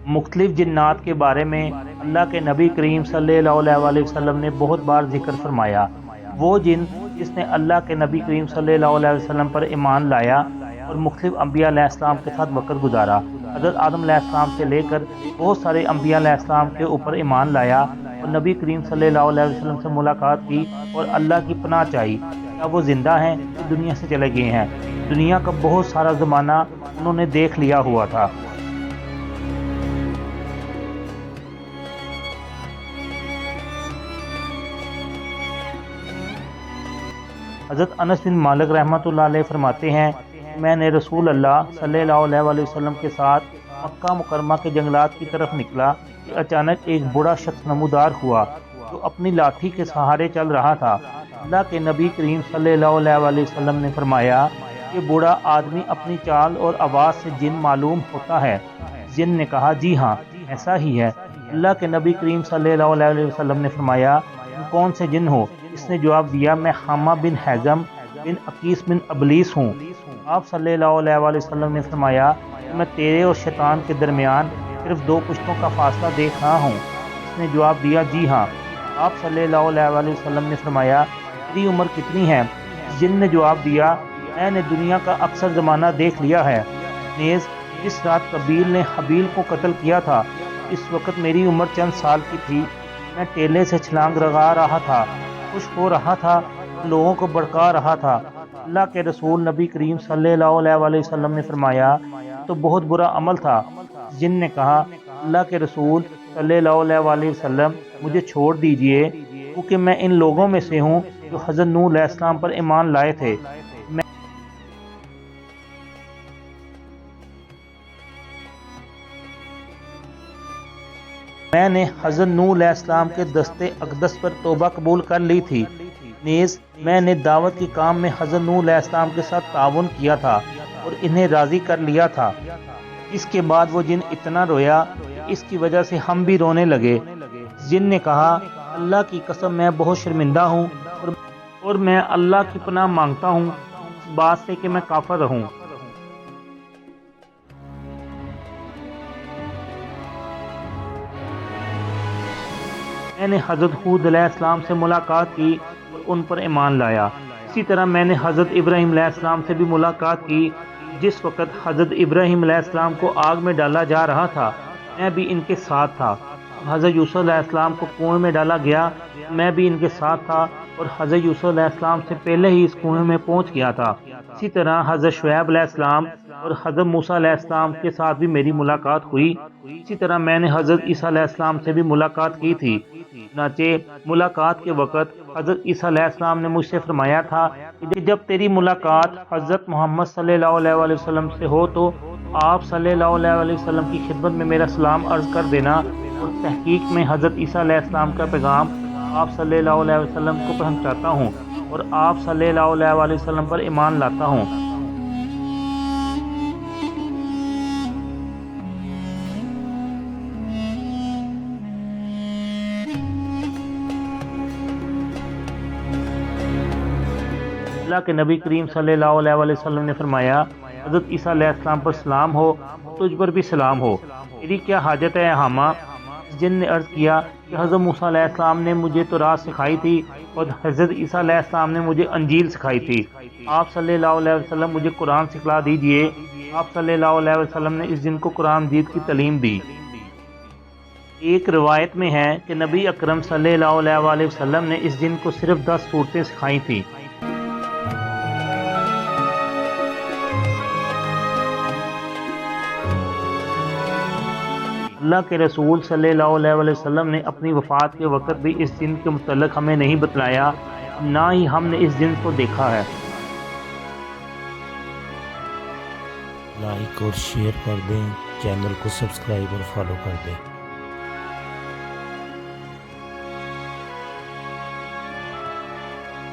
مختلف جنات کے بارے میں اللہ کے نبی کریم صلی اللہ علیہ وسلم نے بہت بار ذکر فرمایا۔ وہ جن جس نے اللہ کے نبی کریم صلی اللہ علیہ وسلم پر ایمان لایا اور مختلف انبیاء علیہ السلام کے ساتھ وقت گزارا، حضرت آدم علیہ السلام سے لے کر بہت سارے انبیاء علیہ السلام کے اوپر ایمان لایا اور نبی کریم صلی اللہ علیہ وسلم سے ملاقات کی اور اللہ کی پناہ چاہی، کیا وہ زندہ ہیں کہ دنیا سے چلے گئے ہیں؟ دنیا کا بہت سارا زمانہ انہوں نے دیکھ لیا ہوا تھا۔ حضرت انس بن مالک رحمۃ اللہ علیہ فرماتے ہیں کہ میں نے رسول اللہ صلی اللہ علیہ وسلم کے ساتھ مکہ مکرمہ کے جنگلات کی طرف نکلا کہ اچانک ایک بڑا شخص نمودار ہوا جو اپنی لاٹھی کے سہارے چل رہا تھا۔ اللہ کے نبی کریم صلی اللہ علیہ وسلم نے فرمایا کہ بوڑھا آدمی اپنی چال اور آواز سے جن معلوم ہوتا ہے؟ جن نے کہا جی ہاں ایسا ہی ہے۔ اللہ کے نبی کریم صلی اللہ علیہ وسلم نے فرمایا تم کون سے جن ہو؟ اس نے جواب دیا میں حامہ بن حزم بن عقیس بن ابلیس ہوں۔ آپ صلی اللہ علیہ وسلم نے فرمایا کہ میں تیرے اور شیطان کے درمیان صرف 2 پشتوں کا فاصلہ دیکھ رہا ہوں۔ اس نے جواب دیا جی ہاں۔ آپ صلی اللہ علیہ وسلم نے فرمایا تیری عمر کتنی ہے؟ جن نے جواب دیا میں نے دنیا کا اکثر زمانہ دیکھ لیا ہے، نیز جس رات قابیل نے حابیل کو قتل کیا تھا اس وقت میری عمر چند سال کی تھی۔ میں ٹیلے سے چھلانگ لگا رہا تھا، خوش ہو رہا تھا، لوگوں کو بھڑکا رہا تھا۔ اللہ کے رسول نبی کریم صلی اللہ علیہ وسلم نے فرمایا تو بہت برا عمل تھا۔ جن نے کہا اللہ کے رسول صلی اللہ علیہ وسلم مجھے چھوڑ دیجئے کیونکہ میں ان لوگوں میں سے ہوں جو حضرت نوح علیہ السلام پر ایمان لائے تھے۔ میں نے حضرت نوح علیہ السلام کے دستے اقدس پر توبہ قبول کر لی تھی، نیز میں نے دعوت کے کام میں حضرت نوح علیہ السلام کے ساتھ تعاون کیا تھا اور انہیں راضی کر لیا تھا۔ اس کے بعد وہ جن اتنا رویا اس کی وجہ سے ہم بھی رونے لگے۔ جن نے کہا اللہ کی قسم میں بہت شرمندہ ہوں اور میں اللہ کی پناہ مانگتا ہوں اس بات سے کہ میں کافر رہوں۔ میں نے حضرت ہود علیہ السلام سے ملاقات کی اور ان پر ایمان لایا۔ اسی طرح میں نے حضرت ابراہیم علیہ السلام سے بھی ملاقات کی۔ جس وقت حضرت ابراہیم علیہ السلام کو آگ میں ڈالا جا رہا تھا میں بھی ان کے ساتھ تھا۔ حضرت یوسف علیہ السلام کو کنویں میں ڈالا گیا میں بھی ان کے ساتھ تھا اور حضرت یوسف علیہ السلام سے پہلے ہی اس کنویں میں پہنچ گیا تھا۔ اسی طرح حضرت شعیب علیہ السلام اور حضرت موسیٰ علیہ السلام کے ساتھ بھی میری ملاقات ہوئی۔ اسی طرح میں نے حضرت عیسیٰ علیہ السلام سے بھی ملاقات کی تھی۔ چنانچہ ملاقات کے وقت حضرت عیسیٰ علیہ السلام نے مجھ سے فرمایا تھا کہ جب تیری ملاقات حضرت محمد صلی اللہ علیہ وسلم سے ہو تو آپ صلی اللہ علیہ وسلم کی خدمت میں میرا سلام عرض کر دینا، اور تحقیق میں حضرت عیسیٰ علیہ السلام کا پیغام آپ صلی اللہ علیہ وسلم کو پہنچاتا ہوں اور آپ صلی اللہ علیہ وسلم پر ایمان لاتا ہوں۔ اللہ کے نبی کریم صلی اللہ علیہ وسلم نے فرمایا حضرت عیسیٰ علیہ السلام پر سلام ہو، تجھ پر بھی سلام ہو، تیری کیا حاجت ہے حامہ؟ جن نے عرض کیا کہ حضرت موسیٰ علیہ السلام نے مجھے تورات سکھائی تھی اور حضرت عیسیٰ علیہ السلام نے مجھے انجیل سکھائی تھی، آپ صلی اللہ علیہ وسلم مجھے قرآن سکھلا دیجئے۔ آپ صلی اللہ علیہ وسلم نے اس دن کو قرآن مجید کی تعلیم دی۔ ایک روایت میں ہے کہ نبی اکرم صلی اللہ علیہ وسلم نے اس دن کو صرف 10 صورتیں سکھائی تھیں۔ اللہ کے رسول صلی اللہ علیہ وسلم نے اپنی وفات کے وقت بھی اس دن کے متعلق ہمیں نہیں بتلایا، نہ ہی ہم نے اس دن کو دیکھا ہے۔ لائک اور شیئر کر دیں، چینل کو سبسکرائب اور فالو کر دیں۔